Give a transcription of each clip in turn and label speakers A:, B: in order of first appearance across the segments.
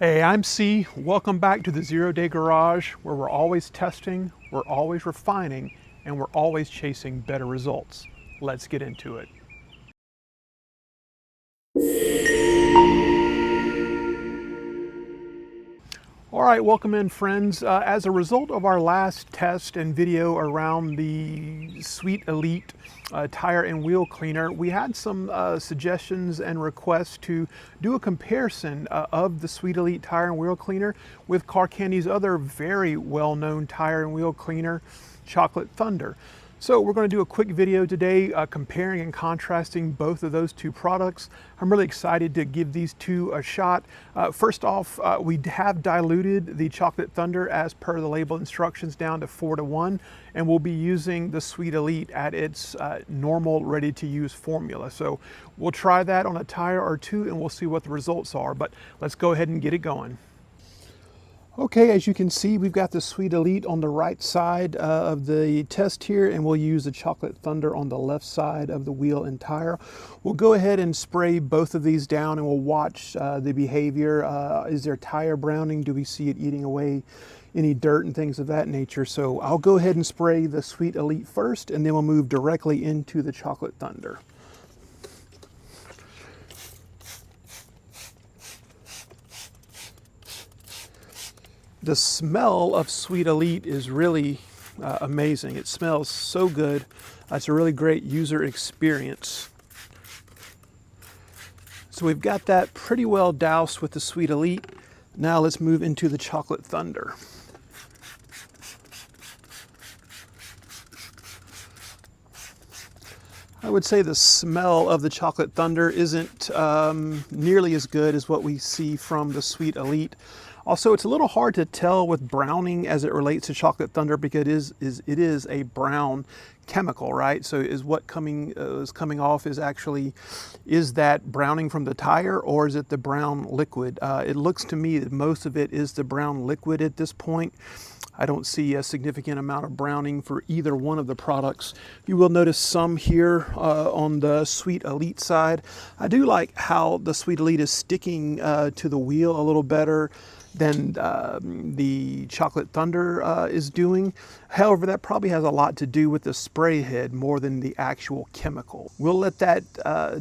A: Hey, I'm C. Welcome back to the Zero Day Garage, where we're always testing, we're always refining, and we're always chasing better results. Let's get into it. All right, welcome in, friends. As a result of our last test and video around the Sweet Elite tire and wheel cleaner, we had some suggestions and requests to do a comparison of the Sweet Elite tire and wheel cleaner with Car Candy's other very well-known tire and wheel cleaner, Chocolate Thunder. So we're going to do a quick video today comparing and contrasting both of those two products. I'm really excited to give these two a shot. First off, we have diluted the Chocolate Thunder as per the label instructions down to 4:1, and we'll be using the Sweet Elite at its normal ready-to-use formula. So we'll try that on a tire or two and we'll see what the results are, but let's go ahead and get it going. Okay, as you can see, we've got the Sweet Elite on the right side of the test here, and we'll use the Chocolate Thunder on the left side of the wheel and tire. We'll go ahead and spray both of these down and we'll watch the behavior. Is there tire browning? Do we see it eating away any dirt and things of that nature? So I'll go ahead and spray the Sweet Elite first, and then we'll move directly into the Chocolate Thunder. The smell of Sweet Elite is really amazing. It smells so good. It's a really great user experience. So we've got that pretty well doused with the Sweet Elite. Now let's move into the Chocolate Thunder. I would say the smell of the Chocolate Thunder isn't nearly as good as what we see from the Sweet Elite. Also, it's a little hard to tell with browning as it relates to Chocolate Thunder because it is a brown chemical, right? So is what is coming off is that browning from the tire, or is it the brown liquid? It looks to me that most of it is the brown liquid at this point. I don't see a significant amount of browning for either one of the products. You will notice some here on the Sweet Elite side. I do like how the Sweet Elite is sticking to the wheel a little better than the Chocolate Thunder is doing. However, that probably has a lot to do with the spray head more than the actual chemical. We'll let that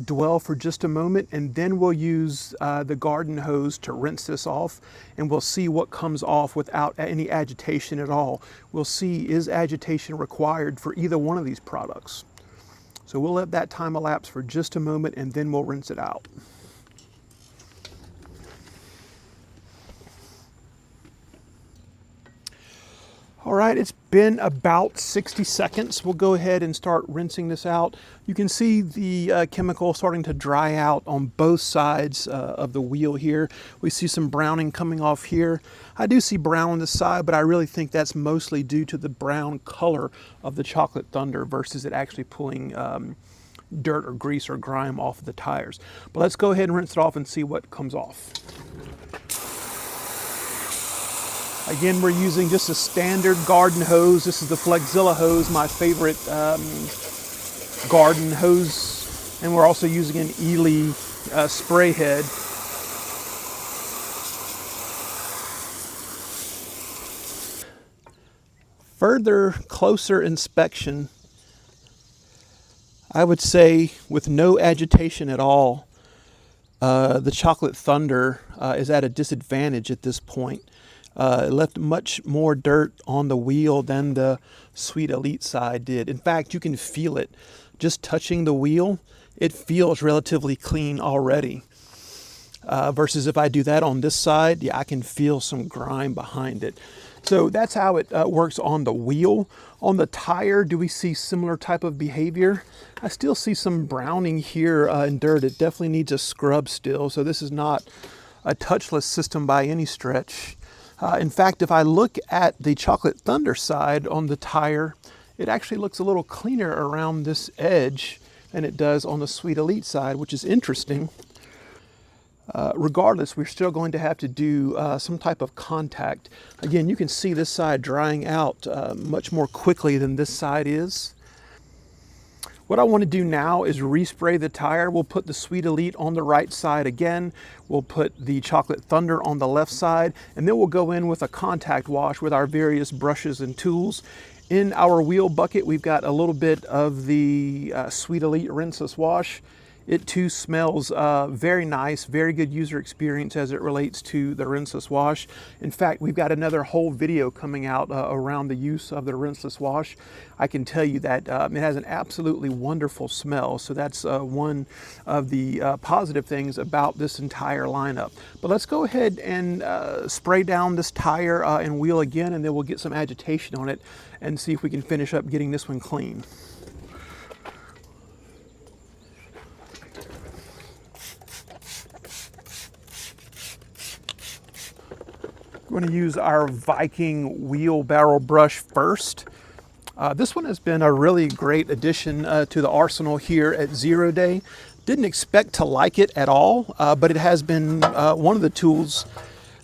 A: dwell for just a moment, and then we'll use the garden hose to rinse this off, and we'll see what comes off without any agitation at all. We'll see, is agitation required for either one of these products? So we'll let that time elapse for just a moment, and then we'll rinse it out. All right, it's been about 60 seconds. We'll go ahead and start rinsing this out. You can see the chemical starting to dry out on both sides of the wheel here. We see some browning coming off here. I do see brown on the side, but I really think that's mostly due to the brown color of the Chocolate Thunder versus it actually pulling dirt or grease or grime off of the tires. But let's go ahead and rinse it off and see what comes off. Again, we're using just a standard garden hose. This is the Flexzilla hose, my favorite garden hose. And we're also using an Ely spray head. Further, closer inspection, I would say with no agitation at all, the Chocolate Thunder is at a disadvantage at this point. It left much more dirt on the wheel than the Sweet Elite side did. In fact, you can feel it. Just touching the wheel, it feels relatively clean already. Versus if I do that on this side, yeah, I can feel some grime behind it. So that's how it works on the wheel. On the tire, do we see similar type of behavior? I still see some browning here in dirt. It definitely needs a scrub still. So this is not a touchless system by any stretch. In fact, if I look at the Chocolate Thunder side on the tire, it actually looks a little cleaner around this edge than it does on the Sweet Elite side, which is interesting. Regardless, we're still going to have to do some type of contact. Again, you can see this side drying out much more quickly than this side is. What I want to do now is respray the tire. We'll put the Sweet Elite on the right side again. We'll put the Chocolate Thunder on the left side, and then we'll go in with a contact wash with our various brushes and tools. In our wheel bucket, we've got a little bit of the Sweet Elite Rinseless Wash. It too smells very nice, very good user experience as it relates to the rinseless wash. In fact, we've got another whole video coming out around the use of the rinseless wash. I can tell you that it has an absolutely wonderful smell. So that's one of the positive things about this entire lineup. But let's go ahead and spray down this tire and wheel again, and then we'll get some agitation on it and see if we can finish up getting this one clean. We're going to use our Viking wheelbarrow brush first. This one has been a really great addition to the arsenal here at Zero Day. Didn't expect to like it at all, but it has been one of the tools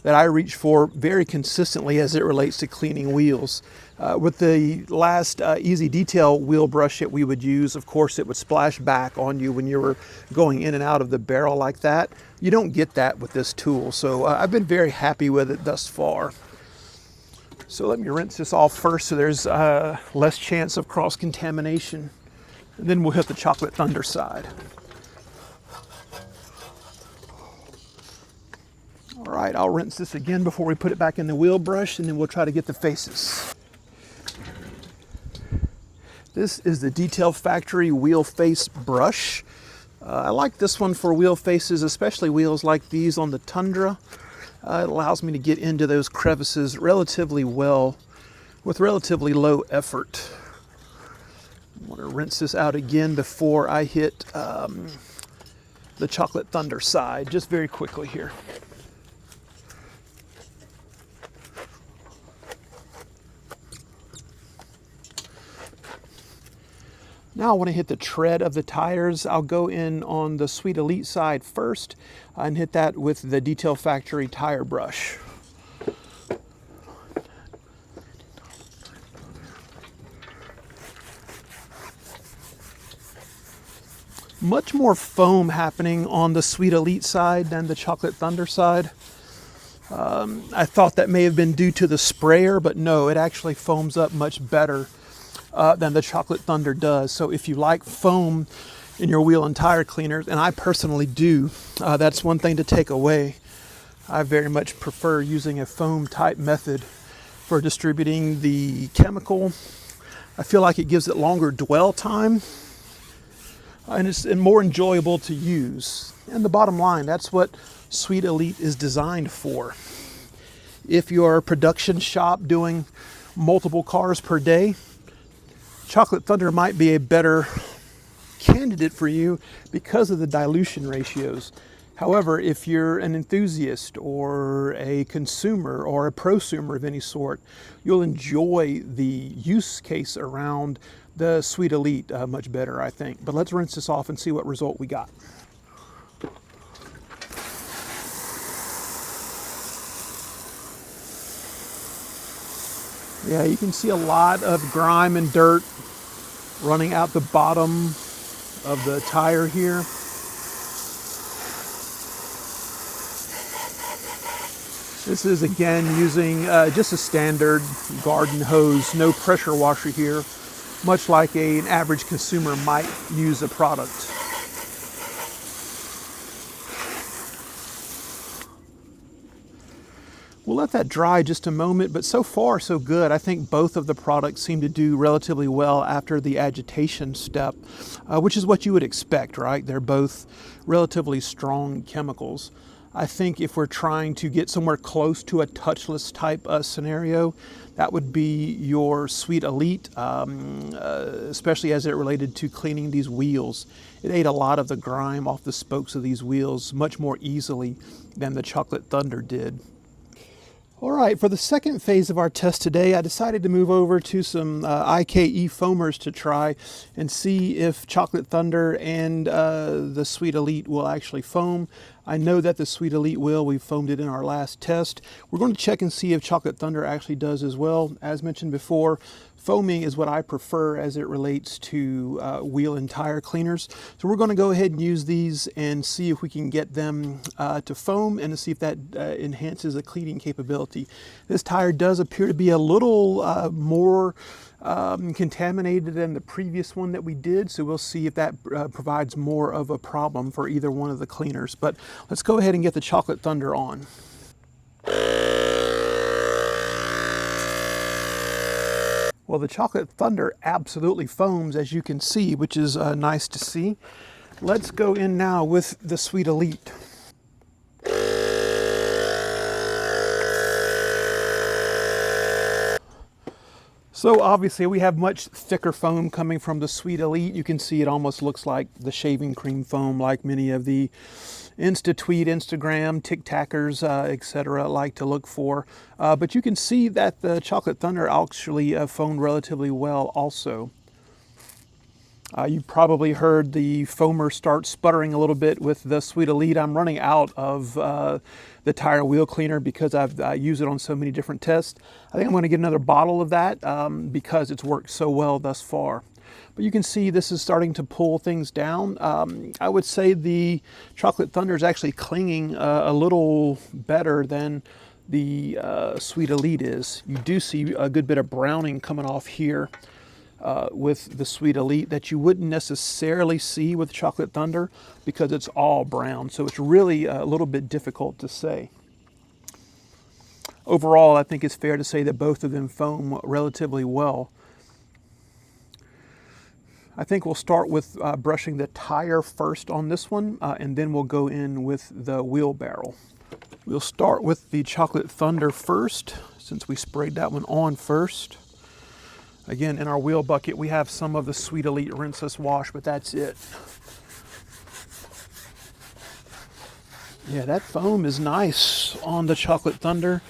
A: that I reach for very consistently as it relates to cleaning wheels. With the last Easy Detail wheel brush that we would use, of course, it would splash back on you when you were going in and out of the barrel like that. You don't get that with this tool, so I've been very happy with it thus far. So let me rinse this off first so there's less chance of cross-contamination. And then we'll hit the Chocolate Thunder side. All right, I'll rinse this again before we put it back in the wheel brush, and then we'll try to get the faces. This is the Detail Factory wheel face brush. I like this one for wheel faces, especially wheels like these on the Tundra. It allows me to get into those crevices relatively well with relatively low effort. I want to rinse this out again before I hit the Chocolate Thunder side, just very quickly here. Now I want to hit the tread of the tires. I'll go in on the Sweet Elite side first and hit that with the Detail Factory tire brush. Much more foam happening on the Sweet Elite side than the Chocolate Thunder side. I thought that may have been due to the sprayer, but no, it actually foams up much better than the Chocolate Thunder does. So if you like foam in your wheel and tire cleaners, and I personally do, that's one thing to take away. I very much prefer using a foam type method for distributing the chemical. I feel like it gives it longer dwell time, and it's more enjoyable to use. And the bottom line, that's what Sweet Elite is designed for. If you're a production shop doing multiple cars per day, Chocolate Thunder might be a better candidate for you because of the dilution ratios. However, if you're an enthusiast or a consumer or a prosumer of any sort, you'll enjoy the use case around the Sweet Elite much better, I think. But let's rinse this off and see what result we got. Yeah, you can see a lot of grime and dirt running out the bottom of the tire here. This is again using just a standard garden hose, no pressure washer here, much like an average consumer might use a product. We'll let that dry just a moment, but so far so good. I think both of the products seem to do relatively well after the agitation step, which is what you would expect, right? They're both relatively strong chemicals. I think if we're trying to get somewhere close to a touchless type scenario, that would be your Sweet Elite, especially as it related to cleaning these wheels. It ate a lot of the grime off the spokes of these wheels much more easily than the Chocolate Thunder did. All right, for the second phase of our test today, I decided to move over to some IKE foamers to try and see if Chocolate Thunder and the Sweet Elite will actually foam. I know that the Sweet Elite will. We foamed it in our last test. We're going to check and see if Chocolate Thunder actually does as well. As mentioned before, foaming is what I prefer as it relates to wheel and tire cleaners. So we're going to go ahead and use these and see if we can get them to foam and to see if that enhances the cleaning capability. This tire does appear to be a little more contaminated than the previous one that we did, so we'll see if that provides more of a problem for either one of the cleaners. But let's go ahead and get the Chocolate Thunder on. Well, the Chocolate Thunder absolutely foams, as you can see, which is nice to see. Let's go in now with the Sweet Elite. So obviously we have much thicker foam coming from the Sweet Elite. You can see it almost looks like the shaving cream foam, like many of the Insta-tweet, Instagram, Tic-Tackers, etc. like to look for. But you can see that the Chocolate Thunder actually foamed relatively well also. You probably heard the foamer start sputtering a little bit with the Sweet Elite. I'm running out of the tire and wheel cleaner because I use it on so many different tests. I think I'm going to get another bottle of that because it's worked so well thus far. But you can see this is starting to pull things down. I would say the Chocolate Thunder is actually clinging a little better than the Sweet Elite is. You do see a good bit of browning coming off here with the Sweet Elite that you wouldn't necessarily see with Chocolate Thunder because it's all brown. So it's really a little bit difficult to say. Overall, I think it's fair to say that both of them foam relatively well. I think we'll start with brushing the tire first on this one, and then we'll go in with the wheel barrel. We'll start with the Chocolate Thunder first, since we sprayed that one on first. Again, in our wheel bucket, we have some of the Sweet Elite rinseless wash, but that's it. Yeah, that foam is nice on the Chocolate Thunder.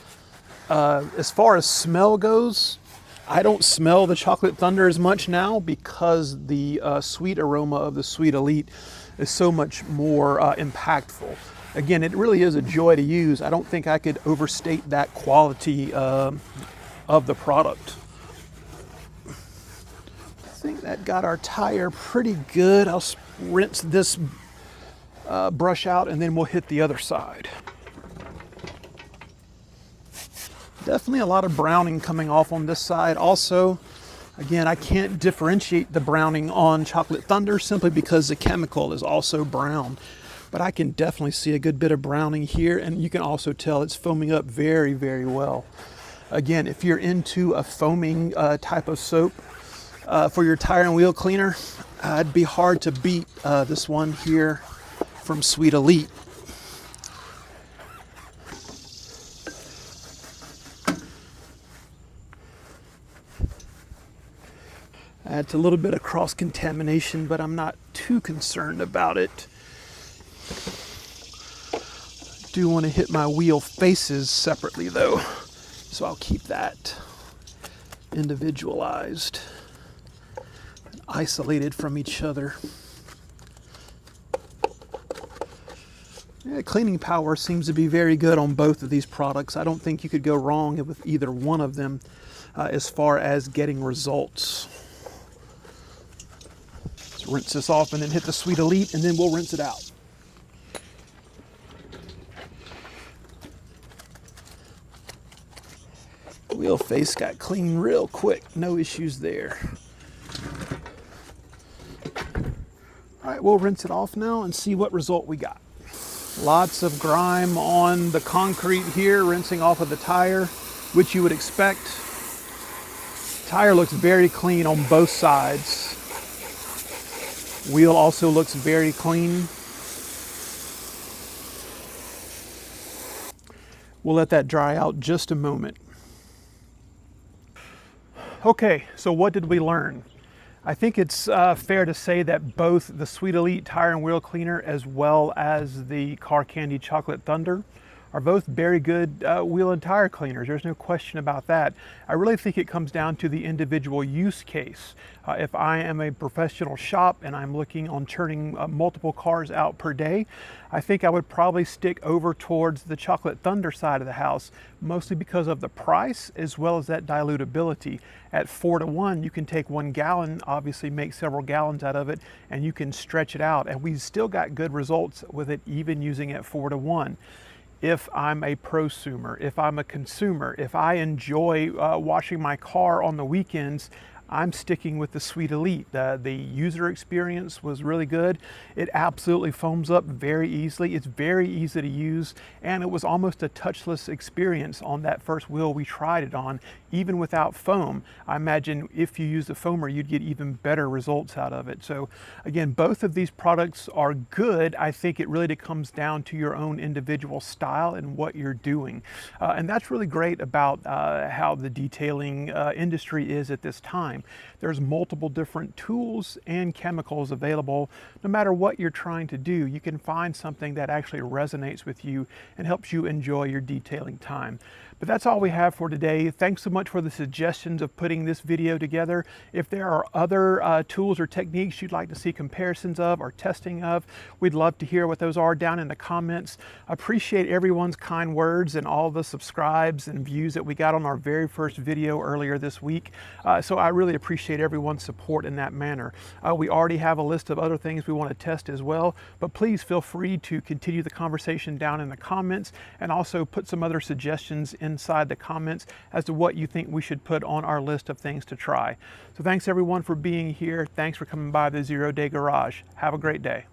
A: As far as smell goes, I don't smell the Chocolate Thunder as much now because the sweet aroma of the Sweet Elite is so much more impactful. Again, it really is a joy to use. I don't think I could overstate that quality of the product. I think that got our tire pretty good. I'll rinse this brush out and then we'll hit the other side. Definitely a lot of browning coming off on this side. Also, again, I can't differentiate the browning on Chocolate Thunder simply because the chemical is also brown. But I can definitely see a good bit of browning here, and you can also tell it's foaming up very, very well. Again, if you're into a foaming type of soap for your tire and wheel cleaner, it'd be hard to beat this one here from Sweet Elite. It's a little bit of cross-contamination, but I'm not too concerned about it. I do want to hit my wheel faces separately though, so I'll keep that individualized and isolated from each other. Yeah, cleaning power seems to be very good on both of these products. I don't think you could go wrong with either one of them as far as getting results. Rinse this off and then hit the Sweet Elite, and then we'll rinse it out. Wheel face got clean real quick, no issues there. All right, we'll rinse it off now and see what result we got. Lots of grime on the concrete here, rinsing off of the tire, which you would expect. The tire looks very clean on both sides. Wheel also looks very clean. We'll let that dry out just a moment. Okay, so what did we learn? I think it's fair to say that both the Sweet Elite tire and wheel cleaner as well as the Car Candy Chocolate Thunder are both very good wheel and tire cleaners. There's no question about that. I really think it comes down to the individual use case. If I am a professional shop and I'm looking on turning multiple cars out per day, I think I would probably stick over towards the Chocolate Thunder side of the house, mostly because of the price as well as that dilutability. At 4-to-1, you can take 1 gallon, obviously make several gallons out of it, and you can stretch it out. And we still got good results with it, even using it 4-to-1. If I'm a prosumer, if I'm a consumer, if I enjoy washing my car on the weekends, I'm sticking with the Sweet Elite. The user experience was really good. It absolutely foams up very easily. It's very easy to use, and it was almost a touchless experience on that first wheel we tried it on, even without foam. I imagine if you use the foamer, you'd get even better results out of it. So again, both of these products are good. I think it really comes down to your own individual style and what you're doing. And that's really great about how the detailing industry is at this time. There's multiple different tools and chemicals available. No matter what you're trying to do, you can find something that actually resonates with you and helps you enjoy your detailing time. But that's all we have for today. Thanks so much for the suggestions of putting this video together. If there are other tools or techniques you'd like to see comparisons of or testing of, we'd love to hear what those are down in the comments. I appreciate everyone's kind words and all the subscribes and views that we got on our very first video earlier this week. So I really appreciate everyone's support in that manner. We already have a list of other things we want to test as well, but please feel free to continue the conversation down in the comments and also put some other suggestions inside the comments as to what you think we should put on our list of things to try. So thanks everyone for being here. Thanks for coming by the 0 Day Garage. Have a great day.